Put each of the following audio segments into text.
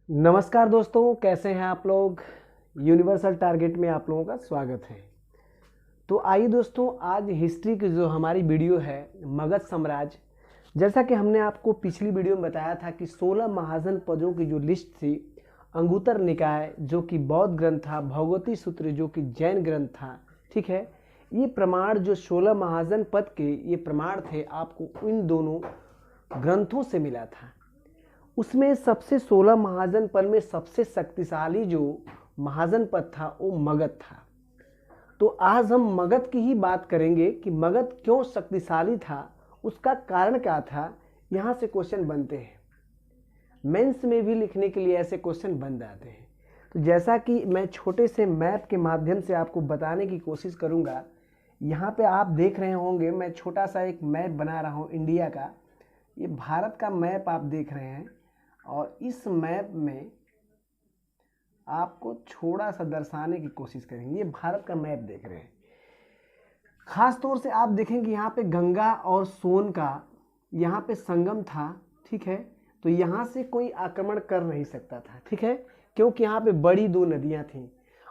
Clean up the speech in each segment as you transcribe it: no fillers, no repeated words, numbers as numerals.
नमस्कार दोस्तों, कैसे हैं आप लोग। यूनिवर्सल टारगेट में आप लोगों का स्वागत है। तो आइए दोस्तों, आज हिस्ट्री की जो हमारी वीडियो है मगध साम्राज्य, जैसा कि हमने आपको पिछली वीडियो में बताया था कि 16 महाजनपदों की जो लिस्ट थी, अंगुत्तर निकाय जो कि बौद्ध ग्रंथ था, भगवती सूत्र जो कि जैन ग्रंथ था, ठीक है। ये प्रमाण जो 16 महाजनपद के ये प्रमाण थे, आपको इन दोनों ग्रंथों से मिला था। उसमें सबसे 16 महाजनपद में सबसे शक्तिशाली जो महाजनपद था वो मगध था। तो आज हम मगध की ही बात करेंगे कि मगध क्यों शक्तिशाली था, उसका कारण क्या था। यहाँ से क्वेश्चन बनते हैं, मेंस में भी लिखने के लिए ऐसे क्वेश्चन बन जाते हैं। तो जैसा कि मैं छोटे से मैप के माध्यम से आपको बताने की कोशिश करूँगा। यहाँ पे आप देख रहे होंगे, मैं छोटा सा एक मैप बना रहा हूँ इंडिया का। ये भारत का मैप आप देख रहे हैं, और इस मैप में आपको थोड़ा सा दर्शाने की कोशिश करेंगे। ये भारत का मैप देख रहे हैं। खास तौर से आप देखेंगे यहाँ पे गंगा और सोन का यहाँ पे संगम था, ठीक है। तो यहाँ से कोई आक्रमण कर नहीं सकता था, ठीक है, क्योंकि यहाँ पे बड़ी दो नदियाँ थीं।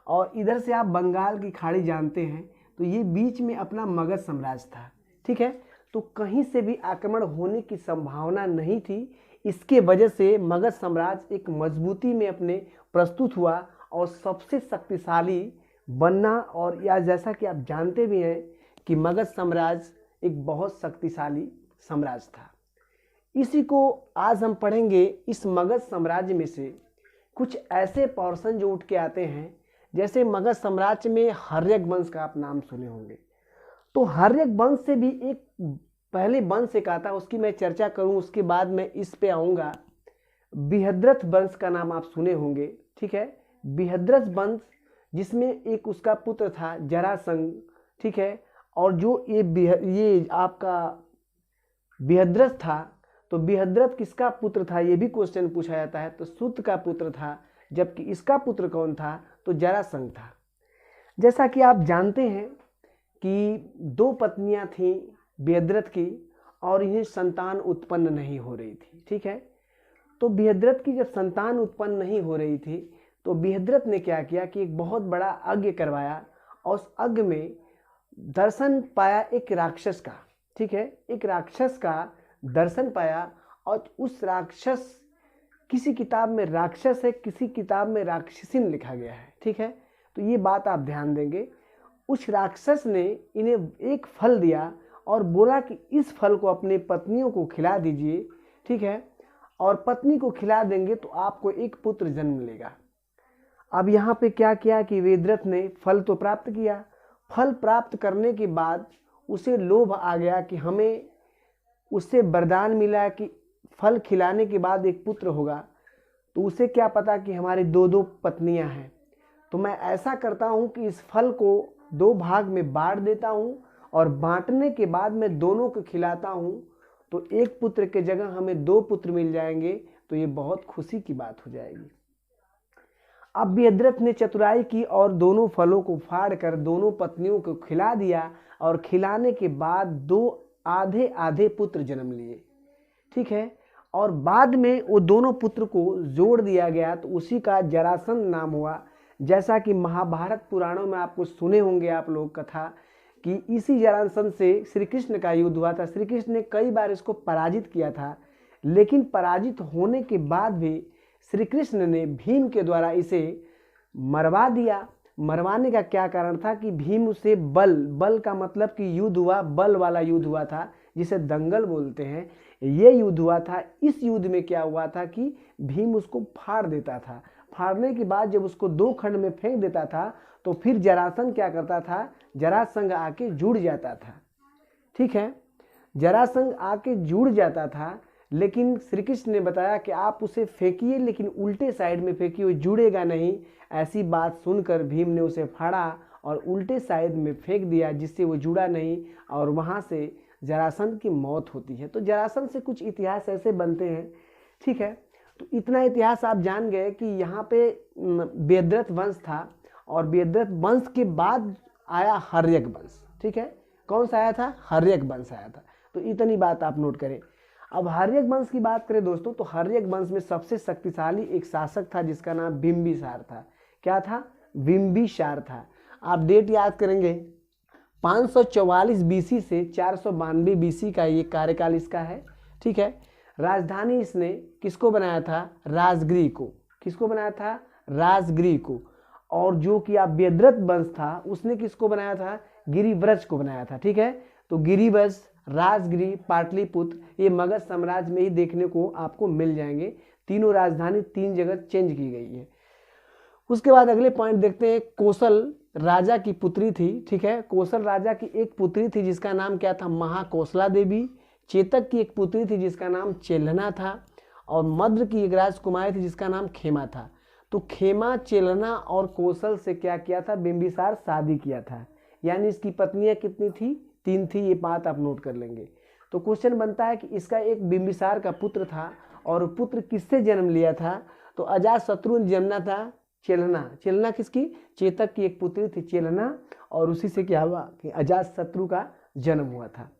और इधर से आप बंगाल की खाड़ी जानते हैं, तो ये बीच में अपना मगध साम्राज्य था, ठीक है। तो कहीं से भी आक्रमण होने की संभावना नहीं थी। इसके वजह से मगध साम्राज्य एक मजबूती में अपने प्रस्तुत हुआ और सबसे शक्तिशाली बनना। और या जैसा कि आप जानते भी हैं कि मगध साम्राज्य एक बहुत शक्तिशाली साम्राज्य था। इसी को आज हम पढ़ेंगे। इस मगध साम्राज्य में से कुछ ऐसे पोर्शन जो उठ के आते हैं, जैसे मगध साम्राज्य में हर्यक वंश का आप नाम सुने होंगे। तो हर्यक वंश से भी एक पहले वंश एक आता, उसकी मैं चर्चा करूं, उसके बाद मैं इस पे आऊँगा। बृहद्रथ वंश का नाम आप सुने होंगे, ठीक है। बृहद्रथ वंश जिसमें एक उसका पुत्र था जरासंध, ठीक है। और जो ये आपका बृहद्रथ था, तो बृहद्रथ किसका पुत्र था ये भी क्वेश्चन पूछा जाता है। तो सूत का पुत्र था, जबकि इसका पुत्र कौन था, तो जरासंध था। जैसा कि आप जानते हैं कि दो पत्नियां थीं बृहद्रथ की, और इन्हें संतान उत्पन्न नहीं हो रही थी, ठीक है। तो बृहद्रथ की जब संतान उत्पन्न नहीं हो रही थी, तो बृहद्रथ ने क्या किया कि एक बहुत बड़ा यज्ञ करवाया, और उस यज्ञ में दर्शन पाया एक राक्षस का, ठीक है। एक राक्षस का दर्शन पाया, और उस राक्षस, किसी किताब में राक्षस है, किसी किताब में राक्षसिन लिखा गया है, ठीक है। तो ये बात आप ध्यान देंगे। उस राक्षस ने इन्हें एक फल दिया और बोला कि इस फल को अपनी पत्नियों को खिला दीजिए, ठीक है, और पत्नी को खिला देंगे तो आपको एक पुत्र जन्म लेगा। अब यहाँ पे क्या किया कि वेदव्रत ने फल तो प्राप्त किया। फल प्राप्त करने के बाद उसे लोभ आ गया कि हमें उससे वरदान मिला कि फल खिलाने के बाद एक पुत्र होगा। तो उसे क्या पता कि हमारी दो दो पत्नियां हैं, तो मैं ऐसा करता हूँ कि इस फल को दो भाग में बांट देता हूँ, और बांटने के बाद मैं दोनों को खिलाता हूँ, तो एक पुत्र के जगह हमें दो पुत्र मिल जाएंगे। तो ये बहुत खुशी की बात हो जाएगी। अब बृहद्रथ ने चतुराई की और दोनों फलों को फाड़ कर दोनों पत्नियों को खिला दिया, और खिलाने के बाद दो आधे आधे पुत्र जन्म लिए, ठीक है। और बाद में वो दोनों पुत्र को जोड़ दिया गया, तो उसी का जरासंध नाम हुआ। जैसा कि महाभारत पुराणों में आपको सुने होंगे आप लोग कथा, कि इसी जरासंध से श्री कृष्ण का युद्ध हुआ था। श्री कृष्ण ने कई बार इसको पराजित किया था, लेकिन पराजित होने के बाद भी श्री कृष्ण ने भीम के द्वारा इसे मरवा दिया। मरवाने का क्या कारण था कि भीम उसे बल का मतलब कि युद्ध हुआ, बल वाला युद्ध हुआ था, जिसे दंगल बोलते हैं। ये युद्ध हुआ था। इस युद्ध में क्या हुआ था कि भीम उसको फाड़ देता था। फाड़ने के बाद जब उसको दो खंड में फेंक देता था, तो फिर जरासंध क्या करता था, जरासंध आके जुड़ जाता था, ठीक है। जरासंध आके जुड़ जाता था, लेकिन श्री कृष्ण ने बताया कि आप उसे फेंकिए, लेकिन उल्टे साइड में फेंकिए, जुड़ेगा नहीं। ऐसी बात सुनकर भीम ने उसे फाड़ा और उल्टे साइड में फेंक दिया, जिससे वो जुड़ा नहीं, और वहाँ से जरासंध की मौत होती है। तो जरासंध से कुछ इतिहास ऐसे बनते हैं, ठीक है। तो इतना इतिहास आप जान गए कि यहाँ पे बृहद्रथ वंश था, और बृहद्रथ वंश के बाद आया हर्यक वंश, ठीक है। कौन सा आया था, हर्यक वंश आया था। तो इतनी बात आप नोट करें। अब हर्यक वंश की बात करें दोस्तों, तो हर्यक वंश में सबसे शक्तिशाली एक शासक था जिसका नाम बिंबिसार था। क्या था? बिंबिसार था। आप डेट याद करेंगे, 544 बीसी से 492 बीसी का ये कार्यकाल इसका है। ठीक है। राजधानी इसने किसको बनाया था? राजगृह को। किसको बनाया था? राजगृह को। और जो कि आप व्यद्रथ वंश था उसने किसको बनाया था? गिरिव्रज को बनाया था। ठीक है। तो गिरिव्रज, राजगृह, पाटलिपुत्र ये मगध साम्राज्य में ही देखने को आपको मिल जाएंगे। तीनों राजधानी 3 जगह चेंज की गई है। उसके बाद अगले पॉइंट देखते हैं। कौशल राजा की पुत्री थी। ठीक है। कौशल राजा की एक पुत्री थी जिसका नाम क्या था? महाकौशला देवी। चेतक की एक पुत्री थी जिसका नाम चेलना था। और मद्र की एक राजकुमारी थी जिसका नाम खेमा था। तो खेमा, चेलना और कौशल से क्या किया था? बिंबिसार शादी किया था। यानी इसकी पत्नियां कितनी थी? 3 थी। ये बात आप नोट कर लेंगे। तो क्वेश्चन बनता है कि इसका एक बिंबिसार का पुत्र था और पुत्र किससे जन्म लिया था? तो अजातशत्रु ने जन्मा था चेलना। चेलना किसकी? चेतक की एक पुत्री थी चेलना, और उसी से क्या हुआ कि अजातशत्रु का जन्म हुआ था।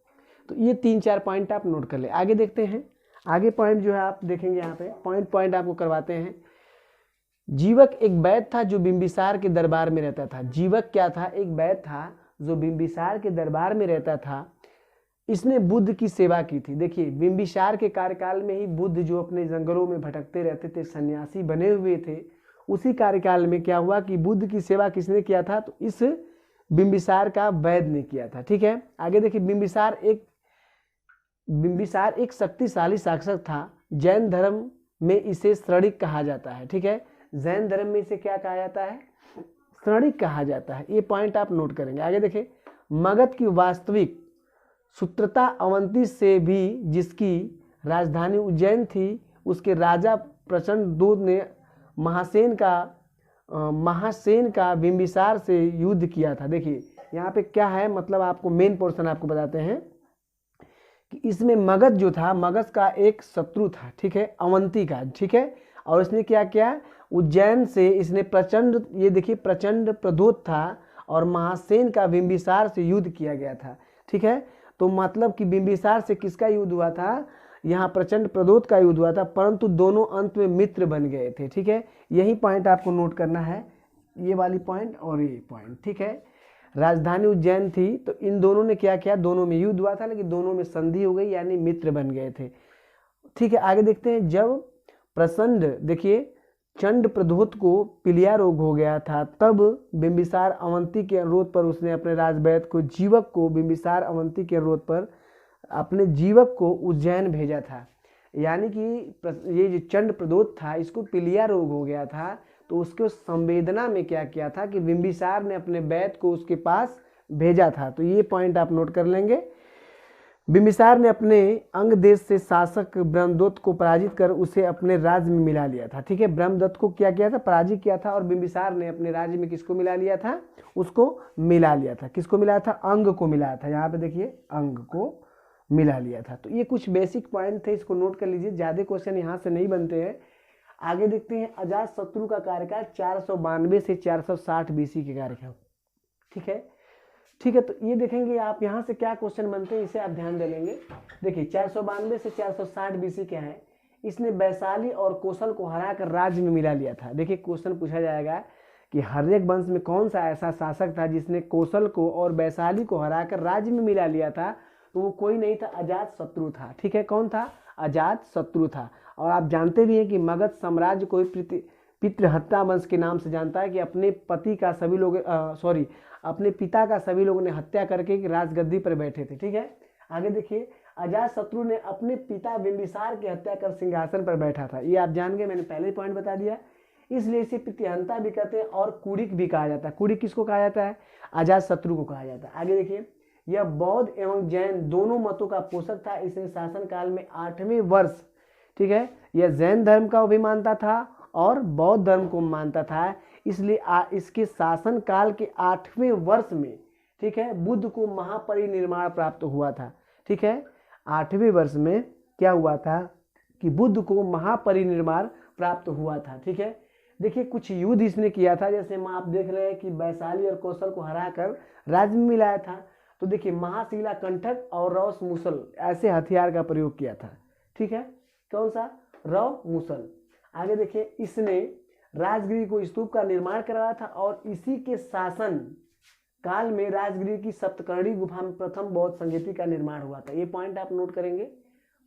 तो ये 3-4 पॉइंट आप नोट कर ले। आगे देखते हैं। आगे पॉइंट जो है आप देखेंगे यहाँ पे पॉइंट आपको करवाते हैं। जीवक एक वैद्य था जो बिंबिसार के दरबार में रहता था। जीवक क्या था? एक वैद्य था जो बिंबिसार के दरबार में रहता था। इसने बुद्ध की सेवा की थी। देखिए, बिंबिसार के कार्यकाल में ही बुद्ध जो अपने जंगलों में भटकते रहते थे, सन्यासी बने हुए थे, उसी कार्यकाल में क्या हुआ कि बुद्ध की सेवा किसने किया था? तो इस बिंबिसार का वैद्य ने किया था। ठीक है। आगे देखिए, बिंबिसार एक शक्तिशाली शासक था। जैन धर्म में इसे श्रणिक कहा जाता है। ठीक है। जैन धर्म में इसे क्या कहा जाता है? श्रणिक कहा जाता है। ये पॉइंट आप नोट करेंगे। आगे देखिए, मगध की वास्तविक सूत्रता अवंती से भी, जिसकी राजधानी उज्जैन थी, उसके राजा प्रचंडदूत ने महासेन का बिंबिसार से युद्ध किया था। देखिए यहाँ पे क्या है, मतलब आपको मेन पोर्शन आपको बताते हैं कि इसमें मगध जो था, मगध का एक शत्रु था। ठीक है। अवंती का। ठीक है। और इसने क्या किया? उज्जैन से इसने प्रचंड, ये देखिए प्रचंड प्रदोत था और महासेन का बिंबिसार से युद्ध किया गया था। ठीक है। तो मतलब कि बिंबिसार से किसका युद्ध हुआ था? यहाँ प्रचंड प्रदोत का युद्ध हुआ था, परंतु दोनों अंत में मित्र बन गए थे। ठीक है। यही पॉइंट आपको नोट करना है, ये वाली पॉइंट और ये पॉइंट। ठीक है। राजधानी उज्जैन थी, तो इन दोनों ने क्या किया? दोनों में युद्ध हुआ था, लेकिन दोनों में संधि हो गई, यानी मित्र बन गए थे। ठीक है। आगे देखते हैं। जब प्रचंड, देखिए चंड प्रदोत को पीलिया रोग हो गया था, तब बिंबिसार अवंती के अनुरोध पर उसने अपने राजवैद्य को जीवक को बिंबिसार अवंती के अनुरोध पर अपने जीवक को उज्जैन भेजा था। यानी कि ये जो चंड प्रदोत था, इसको पीलिया रोग हो गया था, तो उसके संवेदना में क्या किया था कि बिंबिसार ने अपने वैद्य को उसके पास भेजा था। तो ये पॉइंट आप नोट कर लेंगे। बिंबिसार ने अपने अंग देश से शासक ब्रह्मदत्त को पराजित कर उसे अपने राज्य में मिला लिया था। ठीक है। ब्रह्मदत्त को क्या किया था? पराजित किया था। और बिंबिसार ने अपने राज्य में किसको मिला लिया था? उसको मिला लिया था। किसको मिलाया था? अंग को मिलाया था। यहाँ पे देखिए, अंग को मिला लिया था। तो ये कुछ बेसिक पॉइंट थे, इसको नोट कर लीजिए। ज्यादा क्वेश्चन यहाँ से नहीं बनते हैं। आगे देखते हैं। अजातशत्रु का कार्यकाल 492 से 460 बीसी के कार्यकाल। ठीक है। ठीक है। तो ये देखेंगे आप, यहाँ से क्या क्वेश्चन बनते हैं इसे आप ध्यान दे लेंगे। देखिए 492 से 460 बीसी क्या है? इसने वैशाली और कौशल को हराकर राज्य में मिला लिया था। देखिए क्वेश्चन पूछा जाएगा कि हर्यक वंश में कौन सा ऐसा शासक था जिसने कौशल को और वैशाली को हराकर राज्य में मिला लिया था? तो वो कोई नहीं था, अजातशत्रु था। ठीक है। कौन था? अजातशत्रु था। और आप जानते भी हैं कि मगध साम्राज्य को पितृहत्या वंश के नाम से जानता है कि अपने पति का सभी लोग अपने पिता का सभी लोगों ने हत्या करके राजगद्दी पर बैठे थे। ठीक है। आगे देखिए, अजातशत्रु ने अपने पिता बिंबिसार की हत्या कर सिंहासन पर बैठा था। ये आप जान गए, मैंने पहले ही पॉइंट बता दिया। इसलिए इसे पितृहंता भी कहते हैं और कुड़िक भी कहा जाता है। कुड़िक किसको कहा जाता है? अजातशत्रु को कहा जाता है। आगे देखिए, यह बौद्ध एवं जैन दोनों मतों का पोषक था। इसने शासन काल में 8वें वर्ष, ठीक है, यह जैन धर्म का भी मानता था और बौद्ध धर्म को मानता था। इसलिए इसके शासन काल के 8वें वर्ष में, ठीक है, बुद्ध को महापरिनिर्वाण प्राप्त हुआ था। ठीक है। 8वें वर्ष में क्या हुआ था कि बुद्ध को महापरिनिर्वाण प्राप्त हुआ था। ठीक है। देखिए कुछ युद्ध इसने किया था, जैसे आप देख रहे हैं कि वैशाली और कौशल को हराकर राज्य में मिलाया था। तो देखिए महाशिला कंठक और रौस मुसल ऐसे हथियार का प्रयोग किया था। ठीक है, कौन सा, रौ मूसल। आगे देखिए, इसने राजगिरी को स्तूप का निर्माण कराया था और इसी के शासन काल में राजगिरी की सप्तकर्णी गुफा में प्रथम बौद्ध संगति का निर्माण हुआ था। ये पॉइंट आप नोट करेंगे।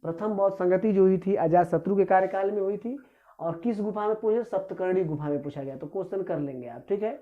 प्रथम बौद्ध संगति जो हुई थी अजातशत्रु के कार्यकाल में हुई थी और किस गुफा में पूछे, सप्तकर्णी गुफा में पूछा गया, तो क्वेश्चन कर लेंगे आप, ठीक है।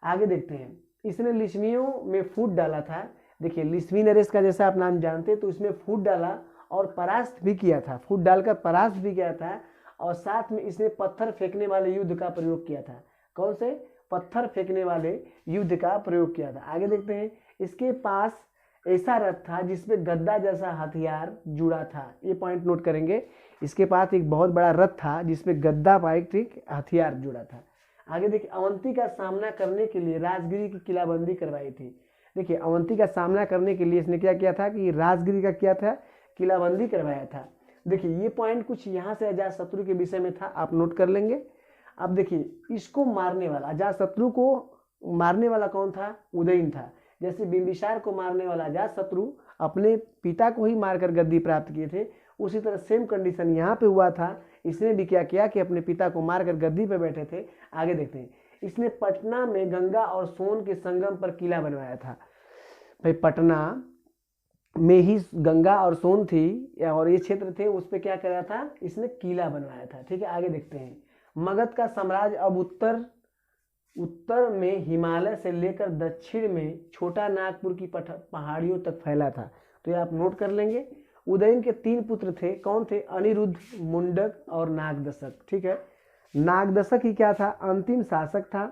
आगे देखते हैं, इसने लिस्मियों में फूट डाला था। देखिए लिस्मी नरेश का जैसा आप नाम जानते हैं, तो इसमें फूट डाला और परास्त भी किया था, फूट डालकर परास्त भी किया था, और साथ में इसने पत्थर फेंकने वाले युद्ध का प्रयोग किया था। कौन से, पत्थर फेंकने वाले युद्ध का प्रयोग किया था। आगे देखते हैं, इसके पास ऐसा रथ था जिसमें गद्दा जैसा हथियार जुड़ा था। ये पॉइंट नोट करेंगे, इसके पास एक बहुत बड़ा रथ था जिसमें गद्दा पाइक हथियार जुड़ा था। आगे देखिए, अवंती का सामना करने के लिए राजगिरी की किलाबंदी करवाई थी। देखिए अवंती का सामना करने के लिए इसने क्या किया था कि राजगिरी का किया था, किलाबंदी करवाया था। देखिए ये पॉइंट कुछ यहाँ से अजातशत्रु के विषय में था, आप नोट कर लेंगे। अब देखिए, इसको मारने वाला, अजातशत्रु को मारने वाला कौन था, उदयन था। जैसे बिंबिसार को मारने वाला अजातशत्रु अपने पिता को ही मारकर गद्दी प्राप्त किए थे, उसी तरह सेम कंडीशन यहाँ पे हुआ था। इसने भी क्या किया कि अपने पिता को मारकर गद्दी पे बैठे थे। आगे देखते हैं, इसने पटना में गंगा और सोन के संगम पर किला बनवाया था। भाई पटना में ही गंगा और सोन थी और ये क्षेत्र थे, उस पर क्या करा था, इसने किला बनवाया था, ठीक है। आगे देखते हैं, मगध का साम्राज्य अब उत्तर में हिमालय से लेकर दक्षिण में छोटा नागपुर की पहाड़ियों तक फैला था। तो ये आप नोट कर लेंगे। उदयन के 3 पुत्र थे, कौन थे, अनिरुद्ध, मुंडक और नागदशक, ठीक है। नागदशक ही क्या था, अंतिम शासक था।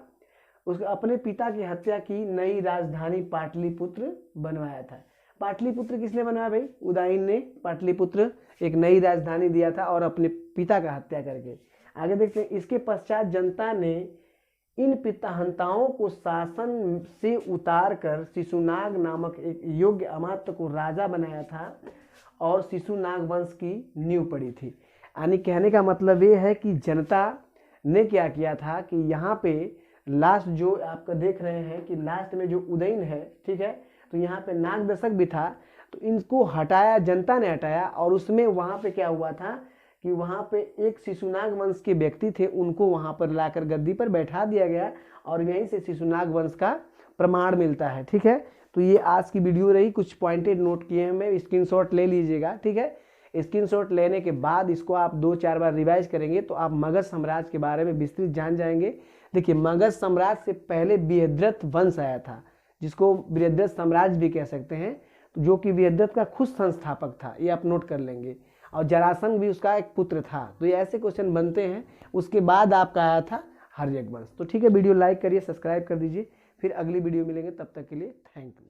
उसके अपने पिता की हत्या की नई राजधानी पाटलिपुत्र बनवाया था। पाटलिपुत्र किसने बनवाया भाई, उदयन ने पाटलिपुत्र एक नई राजधानी दिया था और अपने पिता का हत्या करके। आगे देखते हैं, इसके पश्चात जनता ने इन पिताहंताओं को शासन से उतार कर शिशुनाग नामक एक योग्य अमात्य को राजा बनाया था और शिशुनाग वंश की नींव पड़ी थी। यानी कहने का मतलब ये है कि जनता ने क्या किया था कि यहाँ पे लास्ट जो आपका देख रहे हैं कि लास्ट में जो उदयन है, ठीक है, तो यहाँ पे नागदशक भी था, तो इनको हटाया, जनता ने हटाया। और उसमें वहाँ पे क्या हुआ था कि वहाँ पे एक शिशुनाग वंश के व्यक्ति थे, उनको वहाँ पर लाकर गद्दी पर बैठा दिया गया और यहीं से शिशुनाग वंश का प्रमाण मिलता है, ठीक है। तो ये आज की वीडियो रही, कुछ पॉइंटेड नोट किए हैं मैं, स्क्रीनशॉट ले लीजिएगा, ठीक है। स्क्रीनशॉट लेने के बाद इसको आप 2-4 बार रिवाइज करेंगे तो आप मगध साम्राज्य के बारे में विस्तृत जान जाएंगे। देखिए मगध साम्राज्य से पहले बृहद्रथ वंश आया था, जिसको बृहद्रथ साम्राज्य भी कह सकते हैं, जो कि बृहद्रथ का खुद संस्थापक था, ये आप नोट कर लेंगे। और जरासंध भी उसका एक पुत्र था। तो ये ऐसे क्वेश्चन बनते हैं। उसके बाद आपका आया था हर्यक वंश। तो ठीक है, वीडियो लाइक करिए, सब्सक्राइब कर दीजिए, फिर अगली वीडियो मिलेंगे, तब तक के लिए थैंक यू।